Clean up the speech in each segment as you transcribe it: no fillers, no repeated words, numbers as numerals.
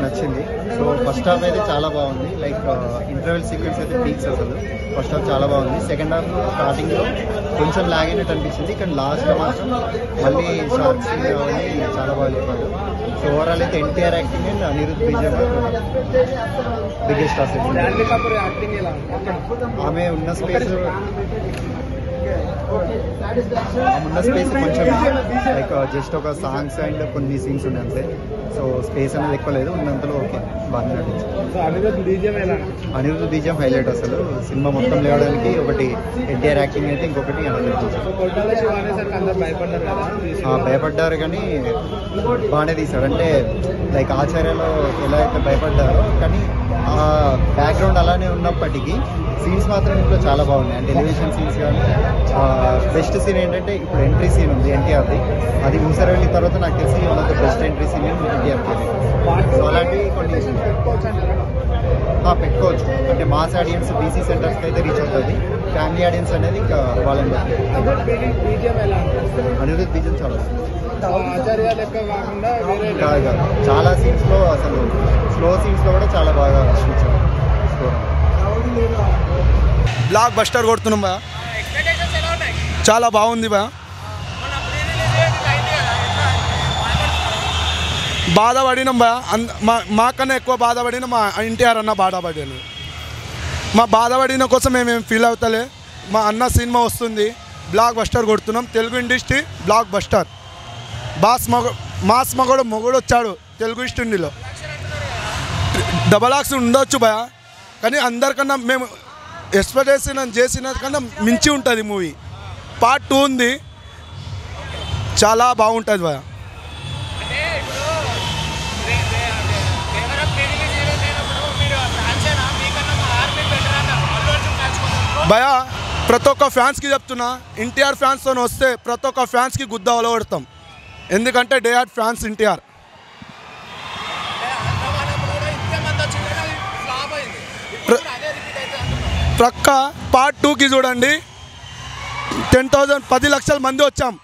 నచ్చింది. So first half అయితే చాలా బాగుంది. లైక్ ఇంటర్వెల్ సీక్వెన్స్ అయితే పీక్స్ అసలు. ఫస్ట్ హాఫ్ చాలా బాగుంది. సెకండ్ హాఫ్ స్టార్టింగ్లో కొంచెం లాగ్ అయినట్టు అనిపించింది, కానీ లాస్ట్లో మాత్రం మళ్ళీ షార్ట్స్ అవన్నీ చాలా బాగా చెప్పారు. సో ఓవరాల్ అయితే NTR acting and Anirudh BJP biggest asset. ఆమె ఉన్న స్పేస్ కొంచెం లైక్ జస్ట్ ఒక సాంగ్స్ అండ్ కొన్ని సీన్స్ ఉన్నాయి అంతే. సో స్పేస్ అనేది ఎక్కువ లేదు, ఉన్నంతలో ఓకే బాగా నటించింది. అనిరుద్ధ్ బీజం హైలైట్ అసలు. సినిమా మొత్తం లేవడానికి ఒకటి ఎన్టీఆర్ యాక్టింగ్ అయితే, ఇంకొకటి భయపడ్డారు కానీ బాగానే తీశాడు. అంటే లైక్ ఆచార్యలో ఎలా అయితే భయపడ్డారో, కానీ ఆ బ్యాక్గ్రౌండ్ అలానే ఉన్నప్పటికీ సీన్స్ మాత్రం ఇంట్లో చాలా బాగున్నాయి. అంటే ఎలివేషన్ సీన్స్ కానీ బెస్ట్ సీన్ ఏంటంటే ఇప్పుడు ఎంట్రీ సీన్ ఉంది ఎన్టీఆర్ది. అది ఊసర వెళ్ళిన తర్వాత నాకు తెలిసి one of the best entry scene ఎన్టీఆర్కి. సో అలాంటివి కొన్ని పెట్టుకోవచ్చు. అంటే మాస్ ఆడియన్స్ బీసీ సెంటర్స్కి అయితే రీచ్ అవుతుంది. ఫ్యామిలీ ఆడియన్స్ అనేది ఇంకా వాళ్ళని బట్టి. అనిరుద్ధ్ బీజం చాలా కాదు, చాలా సీన్స్లో అసలు స్లో సీన్స్లో కూడా చాలా బాగా చూపించారు. బ్లాక్ బస్టర్ కొడుతున్నాం బా, చాలా బాగుంది బా. బాధపడినాం బా, మాకన్నా ఎక్కువ బాధపడిన మా ఎన్టీఆర్ అన్న బాధపడాను. మా బాధపడిన కోసం మేమేం ఫీల్ అవుతలే. మా అన్న సినిమా వస్తుంది, బ్లాక్ బస్టర్ కొడుతున్నాం. Telugu industry blockbuster. Mass మొగుడు వచ్చాడు తెలుగు ఇండస్ట్రీలో. డబల్ యాక్షన్ ఉండొచ్చు భయ, కానీ అందరికన్నా మేము ఎక్స్పెక్ట్ చేసిన కన్నా మించి ఉంటుంది మూవీ. పార్ట్ 2 ఉంది, చాలా బాగుంటుంది భయ. భయ ప్రతి ఒక్క ఫ్యాన్స్కి చెప్తున్నా, ఎన్టీఆర్ ఫ్యాన్స్తో వస్తే ప్రతి ఒక్క ఫ్యాన్స్కి గుద్ద కొడతాం. ఎందుకంటే డే ఆర్ ఫ్యాన్స్ ఎన్టీఆర్. ప్రక్క పార్ట్ 2కి చూడండి, 10 లక్షల మంది వచ్చాం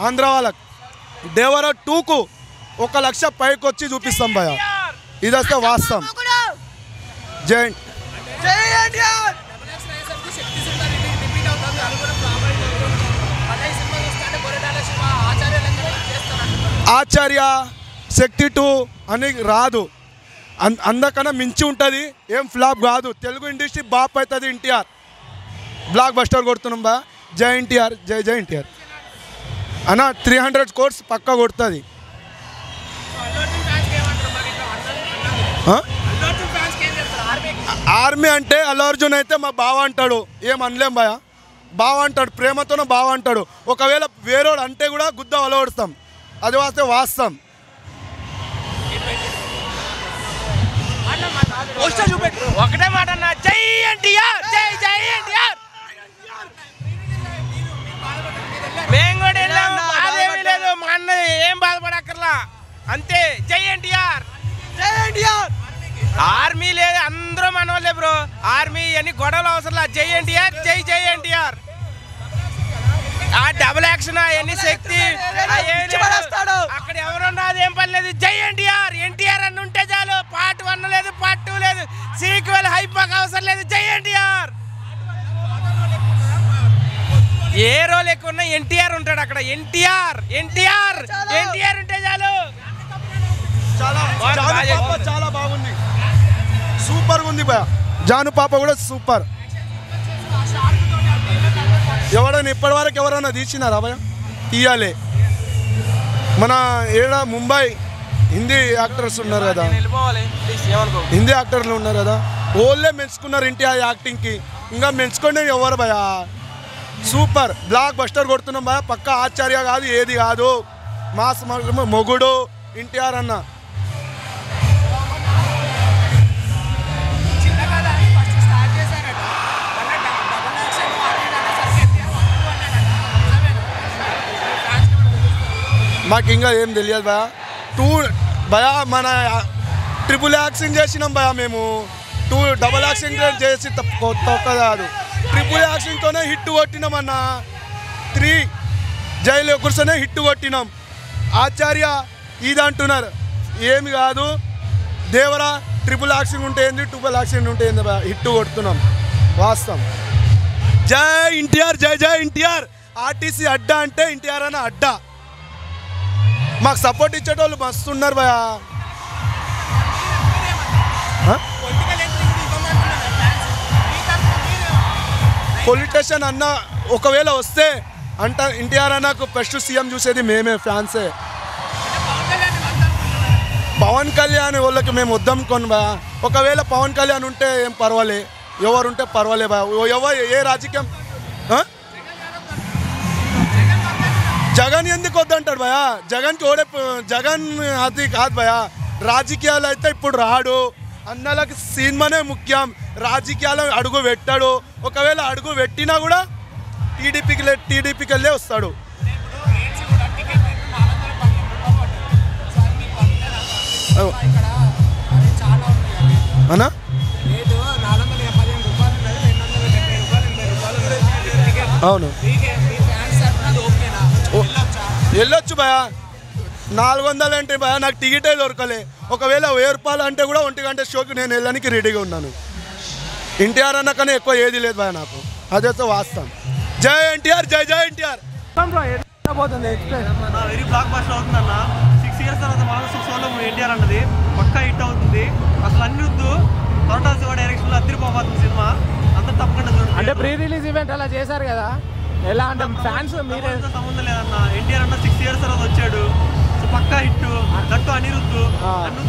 ఆంధ్ర వాళ్ళకి. దేవర 2కు 1 లక్ష పైకి వచ్చి చూపిస్తాం భయ. ఇది వస్తే వాస్తవం. జై ఆచార్య శక్తి 2 అని రాదు, అందకన్నా మించి ఉంటుంది. ఏం ఫ్లాప్ కాదు. తెలుగు ఇండస్ట్రీ బాప్ అవుతుంది ఎన్టీఆర్. బ్లాక్ బస్టర్ కొడుతున్నాం బా. జై ఎన్టీఆర్, జై జై ఎన్టీఆర్ అన్న. 300 crores పక్కా కొడుతుంది. ఆర్మీ అంటే అల్లు అర్జున్ అయితే మా బావ అంటాడు, ఏం అనలేం భయ. బావ అంటాడు, ప్రేమతోనే బావ అంటాడు. ఒకవేళ వేరేవాడు అంటే కూడా గుద్ద అలవడుస్తాం. అది వస్తే వాస్తవం. ఒకటే మాట అన్న, జై ఎన్టీఆర్, జై జై ఎన్టీఆర్. మేము కూడా వెళ్ళాము, బాధేమీ లేదు. మా అన్న ఏం బాధపడక్కర్లా, అంతే. జై ఎన్టీఆర్, జై ఎన్టీఆర్. ఆర్మీ లేదు, అందరూ మన వాళ్ళే బ్రో. ఆర్మీ అని గొడవలు అవసరం. జై ఎన్టీఆర్, జై జై ఎన్టీఆర్. ఆ డబుల్ యాక్షన్ అవన్నీ శక్తి అక్కడ ఎవరున్నది ఏం పని లేదు. జై ఎన్టీఆర్, ఎన్టీఆర్ అని ఉంటే చాలు. పార్ట్ 1 లేదు, పార్ట్ 2 లేదు, సీక్వెల్ హైపాక్ అవసరం లేదు. జై ఎన్టీఆర్. ఏ రోల్ ఎక్కువ ఉన్నా ఎన్టీఆర్ ఉంటాడు అక్కడ. ఎన్టీఆర్ ఎన్టీఆర్ ఎన్టీఆర్ ఉంటే చాలు. చాలా బాగుంది, సూపర్గా ఉంది భయ. జాను పాప కూడా సూపర్. ఎవరైనా ఇప్పటివరకు ఎవరైనా తీసినారా భయ? తీయాలి. మన ఏడ ముంబై హిందీ యాక్టర్స్ ఉన్నారు కదా, హిందీ యాక్టర్లు ఉన్నారు కదా, ఓళ్ళే మెచ్చుకున్నారు ఎన్టీఆర్ యాక్టింగ్కి. ఇంకా మెచ్చుకోండి ఎవరు భయ. సూపర్ బ్లాక్ బస్టర్ కొడుతున్నాం భయ. పక్క ఆచార్య కాదు, ఏది కాదు. మాస్ మొగుడు ఎన్టీఆర్ అన్న. మాకు ఇంకా ఏం తెలియదు భయ. 2 భయ మన ట్రిపుల్ యాక్షన్ చేసినాం భయ. మేము 2 డబల్ యాక్షన్ చేసి తొక్క కాదు, ట్రిపుల్ యాక్షన్తోనే హిట్ కొట్టినాం అన్న. 3 జైలు ఒకరితోనే హిట్ కొట్టినాం. ఆచార్య ఇది అంటున్నారు, ఏమి కాదు. దేవరా ట్రిపుల్ యాక్షన్ ఉంటే ఏంది, ట్రిపుల్ యాక్షన్ ఉంటే ఏంది భయ, హిట్ కొడుతున్నాం వాస్తవం. జై ఎన్టీఆర్, జై జై ఎన్టీఆర్. ఆర్టీసీ అడ్డా అంటే ఎన్టీఆర్ అన్న అడ్డా. మాకు సపోర్ట్ ఇచ్చేటోళ్ళు మస్తు ఉన్నారు భయ. పొలిటీషియన్ అన్న ఒకవేళ వస్తే అంట ఎన్టీఆర్ అన్నకు ఫస్ట్ సీఎం చూసేది మేమే, ఫ్యాన్సే. పవన్ కళ్యాణ్ వాళ్ళకి మేము వద్దాం కొని బా. ఒకవేళ పవన్ కళ్యాణ్ ఉంటే ఏం పర్వాలే, ఎవరుంటే పర్వాలే బా. ఎవరు ఏ రాజకీయం, జగన్ ఎందుకు వద్దంటాడు భయ. జగన్కి ఓడే, జగన్ అది కాదు భయ. రాజకీయాలు అయితే ఇప్పుడు రాడు, అన్నలకి సినిమానే ముఖ్యం. రాజకీయాలు అడుగు పెట్టాడు. ఒకవేళ అడుగు పెట్టినా కూడా టీడీపీకి వెళ్ళే వస్తాడు. అన్నా అవును వెళ్ళొచ్చు భయ. 400 అంటే భయ నాకు టికెటే దొరకలే. ఒకవేళ 1000 రూపాయలు అంటే కూడా 1 గంట షోకి నేను వెళ్ళడానికి రెడీగా ఉన్నాను. ఎన్టీఆర్ అన్న కన్నా ఎక్కువ ఏది లేదు భయ నాకు, అదైతే వాస్తవం. జై ఎన్టీఆర్, జై జై ఎన్టీఆర్. వెరీ బ్లాక్ బస్టర్ అవుతుంది అన్న. 6 years తర్వాత మనం 6 రోజుల్లో ఎన్టీఆర్ అన్నది పక్కా హిట్ అవుతుంది. అసలు అనిరుద్ధు కొరటా శివ డైరెక్షన్ లో అదిరిపోతుంది సినిమా. అందరూ తప్పకుండా చూడండి. అంటే ప్రీ రిలీజ్ ఈవెంట్ అలా చేశారు కదా, ఎలా అంటే ఫ్యాన్స్ మీరే సంబంధం లేదన్న. ఎన్టీఆర్ అన్న 6 years తర్వాత వచ్చాడు, సో పక్కా హిట్. దట్టు అనిరుద్ధు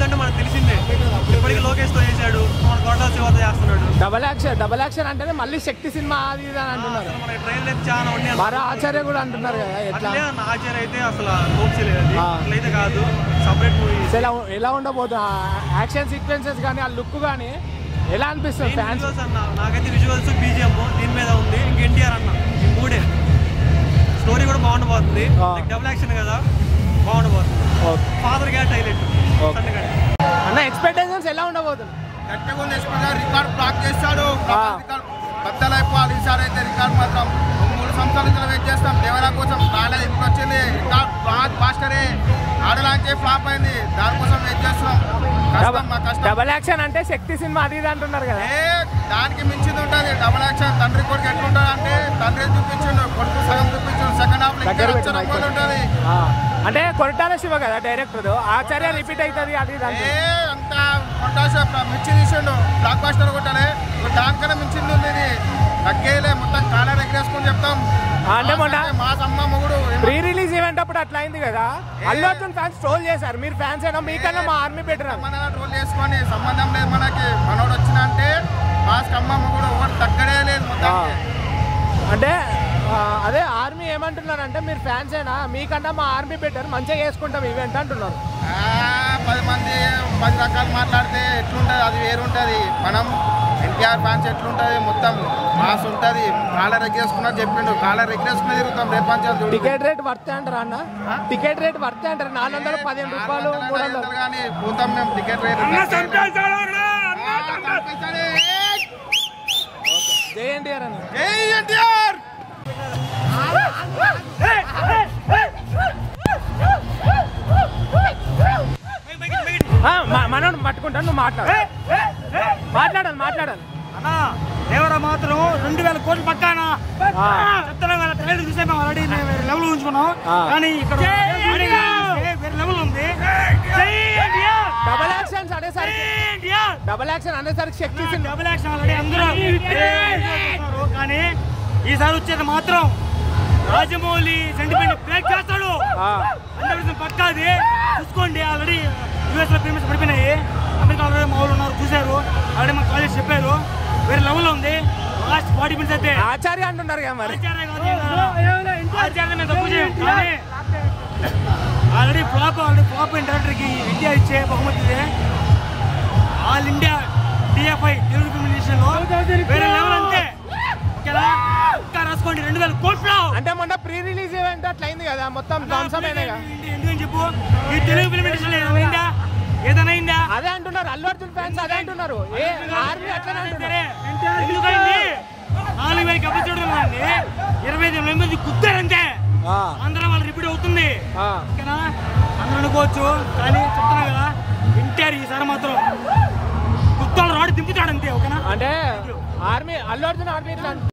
అంటే మనకు తెలిసిందే, ఇప్పటికీ లోకేష్ తో చేశాడు, మన కొరటా శివతో చేస్తున్నాడు. డబల్ యాక్షన్ అంటే మళ్ళీ శక్తి సినిమా అది ఇది అని అంటున్నారు. మన ట్రైలర్ అయితే చాలా ఉన్నాయి. మరో ఆచార్య కూడా అంటున్నారు కదా, ఎట్లా ఆచార్య అయితే అసలు హోప్స్ లేదు, అది అట్లయితే కాదు, సపరేట్ మూవీ. ఎలా ఉండబోతుంది యాక్షన్ సీక్వెన్సెస్ కానీ ఆ లుక్ కానీ ఎలా అనిపిస్తుంది ఫ్యాన్స్ అన్న? నాకైతే విజువల్స్, బీజిఎం దీని మీద ఉంది. ఇంక ఎన్టీఆర్ అన్న ఈ మూడే. స్టోరీ కూడా బాగుండబోతుంది, డబుల్ యాక్షన్ కదా, బాగుండబోతుంది. ఫాదర్ గ్యాట్ హైలైట్ అన్న. ఎక్స్పెక్టేషన్స్ ఎలా ఉండబోతుంది? రికార్డ్ బ్లాక్ చేస్తాడు, బద్దలు అయిపోవాలి ఈసారి అయితే. రికార్డ్ మాత్రం 3 సంవత్సరాల నుంచి వెయిట్ చేస్తాం దేవరా కోసం. రాలేదు, ఇప్పుడు వచ్చింది రికార్డ్ బ్లాక్ బాస్టరే. ఆడలాంటి ఫ్లాప్ అయింది, దానికోసం వెయిట్ చేస్తున్నాం. డబల్ యాక్షన్ అంటే శక్తి సినిమా అది ఇది అంటున్నారు కదా, దానికి మించింది ఉంటుంది డబల్ యాక్షన్. తండ్రి కొడుకు ఎట్లుంటుంది అంటే, తండ్రి చూపించిండు, కొడుకు సగం చూపించిండు, సెకండ్ హాఫ్ ఉంటుంది. అంటే కొరటాల శివ కదా డైరెక్టర్, ఆచార్య రిపీట్ అవుతుంది అది అంత కొట్టాశ మిర్చి తీసిండు, బ్లాక్ బాస్టర్ కొట్టాలి. దానికన్నా మించింది ఉంది, ఇది తగ్గేలే. మొత్తం కాలర్ ఎగ్గేసుకుని చెప్తాం. అంటే మా అమ్మ మొగుడు ప్రీ రిలీజ్ ఈవెంట్ అప్పుడు అట్లా అయింది కదా, అల్లు అర్జున్ ఫ్యాన్స్ ట్రోల్ చేశారు. మీరు ఫ్యాన్స్ అయినా మీకన్నా మా ఆర్మీ బెటర్ ట్రోల్ చేసుకొని సంబంధం లేదు మనకి. మనోడు వచ్చిన అంటే మాస్క్ అమ్మ మొగుడు ఒకటి తగ్గడే లేదు మొత్తం. అంటే అదే ఆర్మీ ఏమంటున్నారంటే, మీరు ఫ్యాన్స్ అయినా మీకన్నా మా ఆర్మీ బెటర్, మంచిగా చేసుకుంటాం ఈవెంట్ అంటున్నారు. 10 మంది 10 రకాలు మాట్లాడితే ఎట్లుంటుంది, అది వేరుంటుంది. మనం ఎన్టీఆర్ ఫ్యాన్స్ ఎట్లుంటుంది, మొత్తం మాస్ ఉంటుంది. కాలర్ ఎగ్గేసుకున్నా చెప్పిండు, కాలర్ ఎగ్గేసుకునే తిరుగుతాం రేపు. టికెట్ రేట్ వర్తే అంటారా అన్న? టికెట్ రేట్ వర్తే అంటారు. 415 రూపాయలు 300 కానీ పోతాం మేము. టికెట్ రేట్ జై ఎన్టీఆర్ అని. జై ఎన్టీఆర్. మనోడు పట్టుకుంటాను, నువ్వు మాట్లాడాలి. అన్నా దేవరా మాత్రం 2000 కోట్లు పక్కానా చెప్తాను. ట్రైలర్ చూసే మేము ఆల్రెడీ వేరే లెవెల్ ఉంచుకున్నాం, కానీ ఇక్కడ వేరే లెవెల్ ఉంది. డబల్ యాక్షన్ అనేసరికి శక్తి డబుల్ యాక్షన్ ఆల్రెడీ అందరూ, కానీ ఈసారి వచ్చేది మాత్రం రాజమౌళి సెంటిమెంట్ బ్రేక్ చేస్తాడు. 100% పక్కాది. చూసుకోండి, ఆల్రెడీ యూఎస్ లో పేమెంట్స్ పడిపోయినాయి. అమెరికా ఆల్రెడీ మా వాళ్ళు ఉన్నారు, చూశారు. ఆల్రెడీ మా కాలేజ్ చెప్పారు, వేరే లెవెల్ ఉంది. లాస్ట్ 40 minutes అయితే ఆచార్య అంటున్నారు కదా, మరి ఆచార్య మేము తప్పు చేయం. కానీ ఆల్రెడీ ఫ్లాప్ డైరెక్టర్కి ఇండియా ఇచ్చే బహుమతి all India DFI Telugu film ఇన్స్టిట్యూషన్లో వేరే లెవెల్ అంతే. ఇంకా రాసుకోండి 2000 కోట్లు. అంటే మొన్న ప్రీ రిలీజ్ ఈవెంట్ అట్లా అయింది కదా, మొత్తం ఎందుకని చెప్పు, ఈ తెలుగు ఫిల్మ్ ఇండస్ట్రీలో ఏదైనా అయిందా? అదే అంటున్నారు అల్లు అర్జున్ ఫ్యాన్స్, అదే అంటున్నారు. ఆర్మీ అట్లనే అంటున్నారు. ఎందుకైంది? 4000 కెపాసిటీ ఉందండి, 25 మంది కుట్టారంతే. అందరూ వాళ్ళు రిపీట్ అవుతుంది. ఓకేనా? అందరూ అనుకోవచ్చు, కానీ చెప్తున్నా కదా, ఎన్టీఆర్ ఈసారి మాత్రం ఆర్మీ అల్లు అర్జున్ ఆర్మీ ఇట్లా